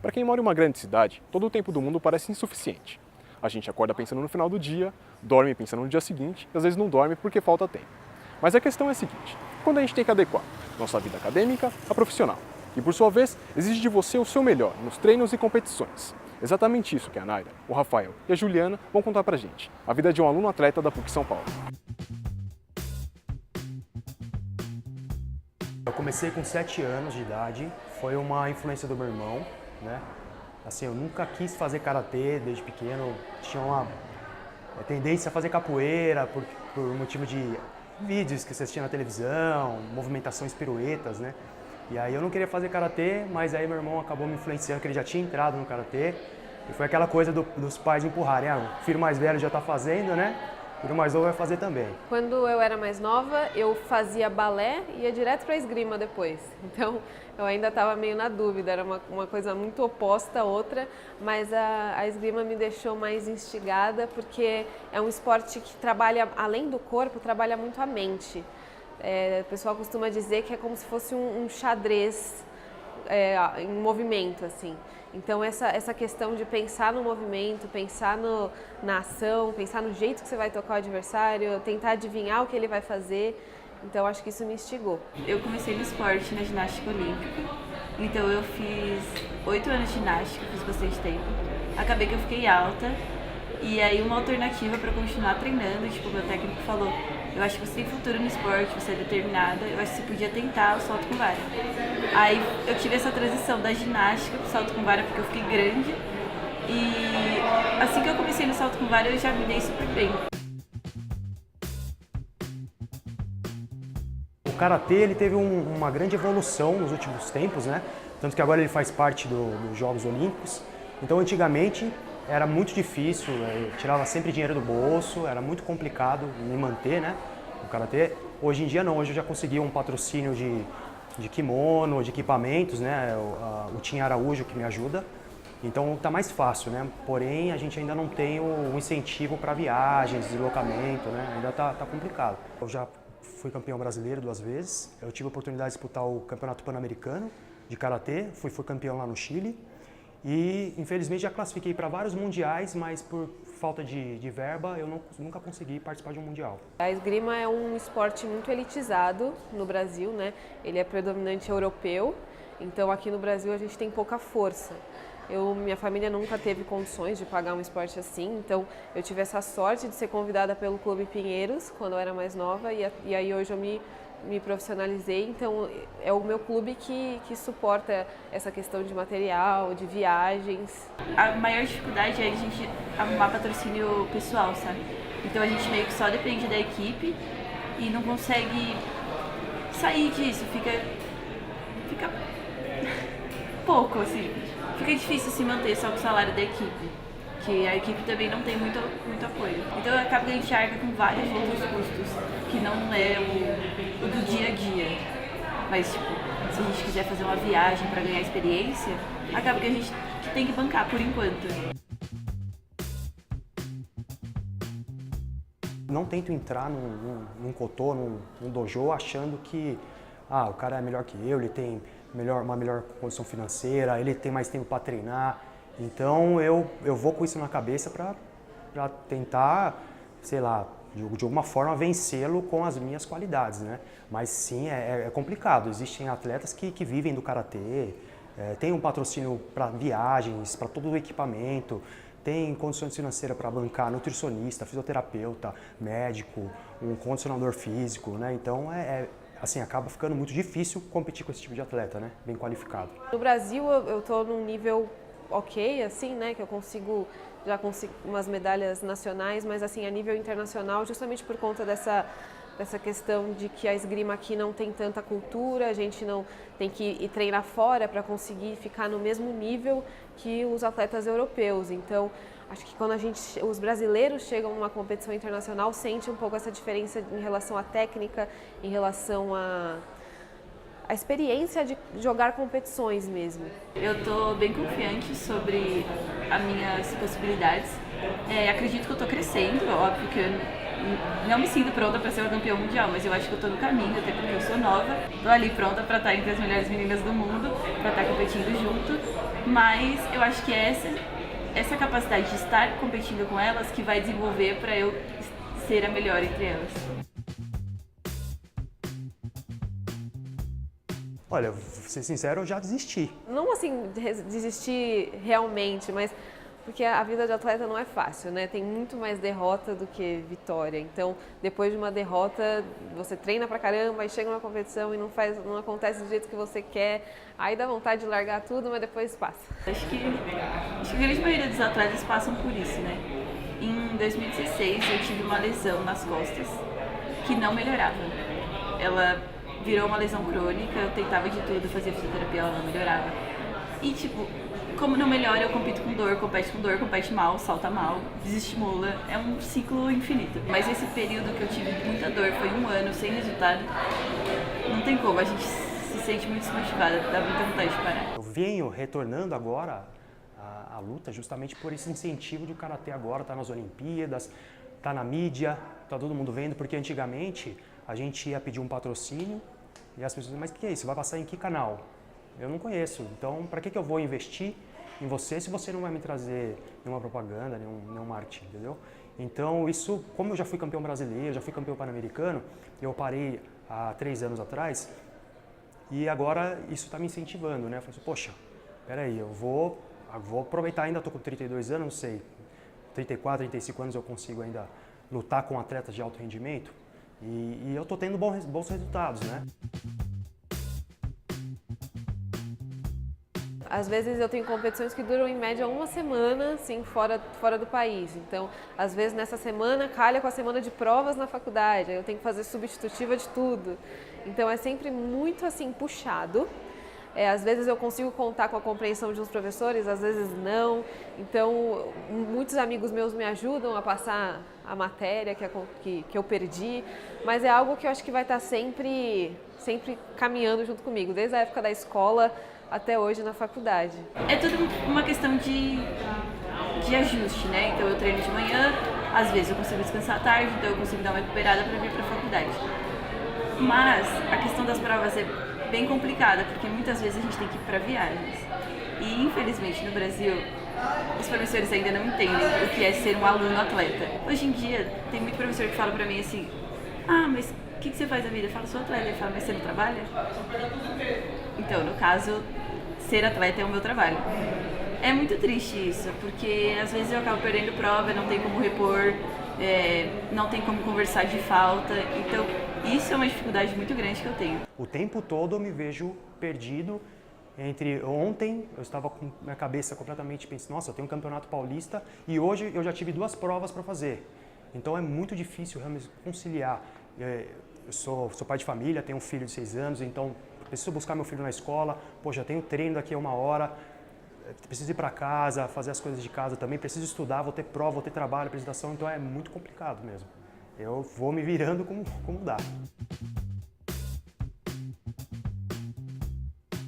Para quem mora em uma grande cidade, todo o tempo do mundo parece insuficiente. A gente acorda pensando no final do dia, dorme pensando no dia seguinte e às vezes não dorme porque falta tempo. Mas a questão é a seguinte: quando a gente tem que adequar nossa vida acadêmica à profissional, e por sua vez exige de você o seu melhor nos treinos e competições. Exatamente isso que a Naira, o Rafael e a Juliana vão contar pra gente, a vida de um aluno atleta da PUC São Paulo. Eu comecei com 7 anos de idade, foi uma influência do meu irmão, né? Assim, eu nunca quis fazer karatê desde pequeno, tinha uma tendência a fazer capoeira por motivo de vídeos que você assistia na televisão, movimentações, piruetas, né? E aí eu não queria fazer karatê, mas aí meu irmão acabou me influenciando, que ele já tinha entrado no karatê. E foi aquela coisa dos pais empurrarem, o filho mais velho já está fazendo, né? O filho mais novo vai fazer também. Quando eu era mais nova, eu fazia balé e ia direto para esgrima depois. Então, eu ainda estava meio na dúvida, era uma coisa muito oposta à outra, mas a esgrima me deixou mais instigada porque é um esporte que trabalha, além do corpo, trabalha muito a mente. O pessoal costuma dizer que é como se fosse um xadrez em movimento, assim. Então essa questão de pensar no movimento, pensar na ação, pensar no jeito que você vai tocar o adversário, tentar adivinhar o que ele vai fazer, então acho que isso me instigou. Eu comecei no esporte, na ginástica olímpica, então eu fiz 8 anos de ginástica, fiz bastante tempo. Acabei que eu fiquei alta e aí uma alternativa para continuar treinando, tipo, meu técnico falou: eu acho que você tem futuro no esporte, você é determinada, eu acho que você podia tentar o salto com vara. Aí eu tive essa transição da ginástica pro salto com vara porque eu fiquei grande e assim que eu comecei no salto com vara eu já me dei super bem. O karatê ele teve uma grande evolução nos últimos tempos, né? Tanto que agora ele faz parte dos Jogos Olímpicos. Então antigamente era muito difícil, eu tirava sempre dinheiro do bolso, era muito complicado me manter, né, no karatê. Hoje em dia não, hoje eu já consegui um patrocínio de kimono, de equipamentos, né, o Tim Araújo que me ajuda, então tá mais fácil, né, porém a gente ainda não tem o incentivo para viagens, deslocamento, né, ainda tá complicado. Eu já fui campeão brasileiro 2 vezes, eu tive a oportunidade de disputar o Campeonato Pan-Americano de karatê, fui campeão lá no Chile. E, infelizmente, já classifiquei para vários mundiais, mas por falta de verba, eu nunca consegui participar de um mundial. A esgrima é um esporte muito elitizado no Brasil, né? Ele é predominante europeu, então aqui no Brasil a gente tem pouca força. Minha família nunca teve condições de pagar um esporte assim, então eu tive essa sorte de ser convidada pelo Clube Pinheiros quando eu era mais nova e aí hoje eu me profissionalizei, então é o meu clube que suporta essa questão de material, de viagens. A maior dificuldade é a gente arrumar patrocínio pessoal, sabe? Então a gente meio que só depende da equipe e não consegue sair disso, fica pouco, assim. Fica difícil se manter só com o salário da equipe, que a equipe também não tem muito apoio. Então acaba que a gente arca com vários outros custos, que não é o do dia a dia. Mas, tipo, se a gente quiser fazer uma viagem para ganhar experiência, acaba que a gente tem que bancar por enquanto. Não tento entrar num kotô, num dojo, achando que o cara é melhor que eu, ele tem uma melhor condição financeira, ele tem mais tempo para treinar. Então eu vou com isso na cabeça para tentar, sei lá, de alguma forma vencê-lo com as minhas qualidades, né? Mas sim, é complicado. Existem atletas que vivem do karatê, tem um patrocínio para viagens, para todo o equipamento, tem condições financeiras para bancar nutricionista, fisioterapeuta, médico, um condicionador físico, né? Então assim, acaba ficando muito difícil competir com esse tipo de atleta, né? Bem qualificado. No Brasil eu estou num nível ok, assim, né, que eu já consigo umas medalhas nacionais, mas assim, a nível internacional, justamente por conta dessa questão de que a esgrima aqui não tem tanta cultura, a gente não tem que ir treinar fora para conseguir ficar no mesmo nível que os atletas europeus. Então, acho que quando os brasileiros chegam numa competição internacional, sente um pouco essa diferença em relação à técnica, em relação a experiência de jogar competições mesmo. Eu estou bem confiante sobre as minhas possibilidades. Acredito que eu estou crescendo, óbvio que Não me sinto pronta para ser uma campeã mundial, mas eu acho que eu tô no caminho, até porque eu sou nova. Tô ali pronta para estar entre as melhores meninas do mundo, para estar competindo junto. Mas eu acho que é essa capacidade de estar competindo com elas que vai desenvolver para eu ser a melhor entre elas. Olha, vou ser sincero, eu já desisti. Não assim, desistir realmente, mas porque a vida de atleta não é fácil, né? Tem muito mais derrota do que vitória. Então, depois de uma derrota, você treina pra caramba, aí chega uma competição e não acontece do jeito que você quer. Aí dá vontade de largar tudo, mas depois passa. Acho que a grande maioria dos atletas passam por isso, né? Em 2016, eu tive uma lesão nas costas que não melhorava. Ela virou uma lesão crônica, eu tentava de tudo, fazia fisioterapia, ela não melhorava. E tipo, como não melhora, eu compito com dor, compete mal, salta mal, desestimula. É um ciclo infinito. Mas esse período que eu tive muita dor, foi 1 ano sem resultado, não tem como, a gente se sente muito desmotivada, dá muita vontade de parar. Eu venho retornando agora à luta justamente por esse incentivo de o karatê agora estar nas Olimpíadas, tá na mídia, tá todo mundo vendo, porque antigamente a gente ia pedir um patrocínio e as pessoas diziam, mas o que é isso? Vai passar em que canal? Eu não conheço, então para que eu vou investir em você se você não vai me trazer nenhuma propaganda, nenhum marketing, entendeu? Então isso, como eu já fui campeão brasileiro, já fui campeão pan-americano, eu parei há 3 anos atrás e agora isso está me incentivando, né? Eu falei assim, poxa, peraí, eu vou aproveitar, ainda estou com 32 anos, não sei, 34, 35 anos eu consigo ainda lutar com atletas de alto rendimento e eu estou tendo bons resultados, né? Às vezes eu tenho competições que duram em média 1 semana, assim, fora do país. Então, às vezes nessa semana calha com a semana de provas na faculdade, aí eu tenho que fazer substitutiva de tudo. Então é sempre muito assim puxado. Às vezes eu consigo contar com a compreensão de uns professores, às vezes não. Então, muitos amigos meus me ajudam a passar a matéria que eu perdi, mas é algo que eu acho que vai estar sempre caminhando junto comigo, desde a época da escola até hoje na faculdade. É tudo uma questão de ajuste, né? Então eu treino de manhã, às vezes eu consigo descansar à tarde, então eu consigo dar uma recuperada para vir para a faculdade. Mas a questão das provas é bem complicada, porque muitas vezes a gente tem que ir para viagens. E infelizmente no Brasil, os professores ainda não entendem o que é ser um aluno atleta. Hoje em dia, tem muito professor que fala para mim assim, mas o que você faz na vida? Eu falo, sou atleta. Ele fala, mas você não trabalha? Então, no caso, ser atleta é o meu trabalho. É muito triste isso, porque às vezes eu acabo perdendo prova, não tem como repor, não tem como conversar de falta. Então, isso é uma dificuldade muito grande que eu tenho. O tempo todo eu me vejo perdido. Ontem eu estava com minha cabeça completamente pensando, nossa, eu tenho um campeonato paulista e hoje eu já tive 2 provas para fazer. Então é muito difícil realmente conciliar. Eu sou pai de família, tenho um filho de 6 anos, então preciso buscar meu filho na escola, já tenho treino daqui a 1 hora, preciso ir para casa, fazer as coisas de casa também, preciso estudar, vou ter prova, vou ter trabalho, apresentação, então é muito complicado mesmo. Eu vou me virando como dá.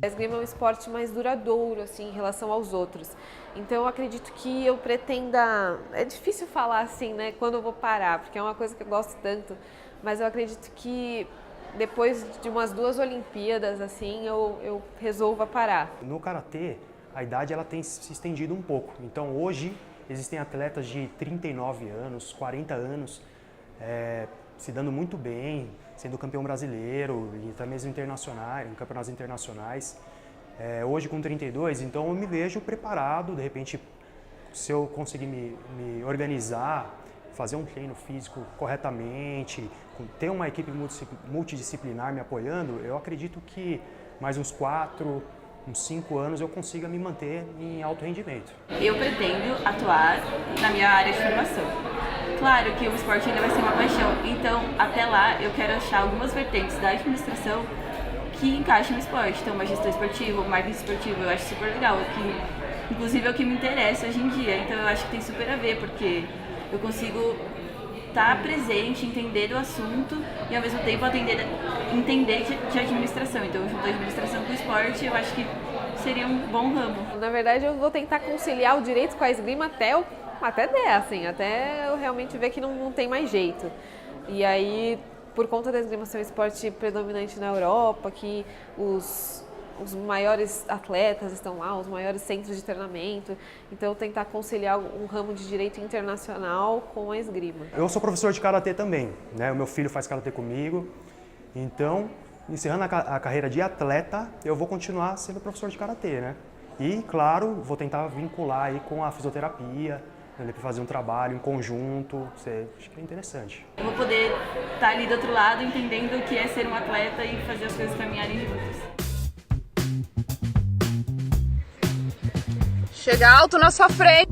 A esgrima é um esporte mais duradouro, assim, em relação aos outros. Então, eu acredito que eu pretenda... É difícil falar assim, né, quando eu vou parar, porque é uma coisa que eu gosto tanto, mas eu acredito que depois de umas 2 Olimpíadas, assim, eu resolva parar. No karatê, a idade ela tem se estendido um pouco. Então, hoje, existem atletas de 39 anos, 40 anos, se dando muito bem, sendo campeão brasileiro e até mesmo em campeonatos internacionais. Hoje com 32, então eu me vejo preparado, de repente, se eu conseguir me organizar, fazer um treino físico corretamente, ter uma equipe multidisciplinar me apoiando, eu acredito que mais uns 5 anos eu consiga me manter em alto rendimento. Eu pretendo atuar na minha área de formação. Claro que o esporte ainda vai ser uma paixão, então até lá eu quero achar algumas vertentes da administração que encaixem no esporte. Então uma gestão esportiva, marketing esportivo, eu acho super legal, que inclusive é o que me interessa hoje em dia, então eu acho que tem super a ver, porque eu consigo estar presente, entender do assunto e ao mesmo tempo entender de administração. Então junto a administração com o esporte, eu acho que seria um bom ramo. Na verdade, eu vou tentar conciliar o direito com a esgrima até até der, assim, até eu realmente ver que não tem mais jeito. E aí, por conta da esgrima ser um esporte predominante na Europa, que os maiores atletas estão lá, os maiores centros de treinamento, então tentar conciliar um ramo de direito internacional com a esgrima. Eu sou professor de karatê também, né? O meu filho faz karatê comigo, então, encerrando a carreira de atleta, eu vou continuar sendo professor de karatê, né? E, claro, vou tentar vincular aí com a fisioterapia, para fazer um trabalho em conjunto, acho que é interessante. Eu vou poder estar ali do outro lado, entendendo o que é ser um atleta e fazer as coisas caminharem juntas. Chega alto na sua frente.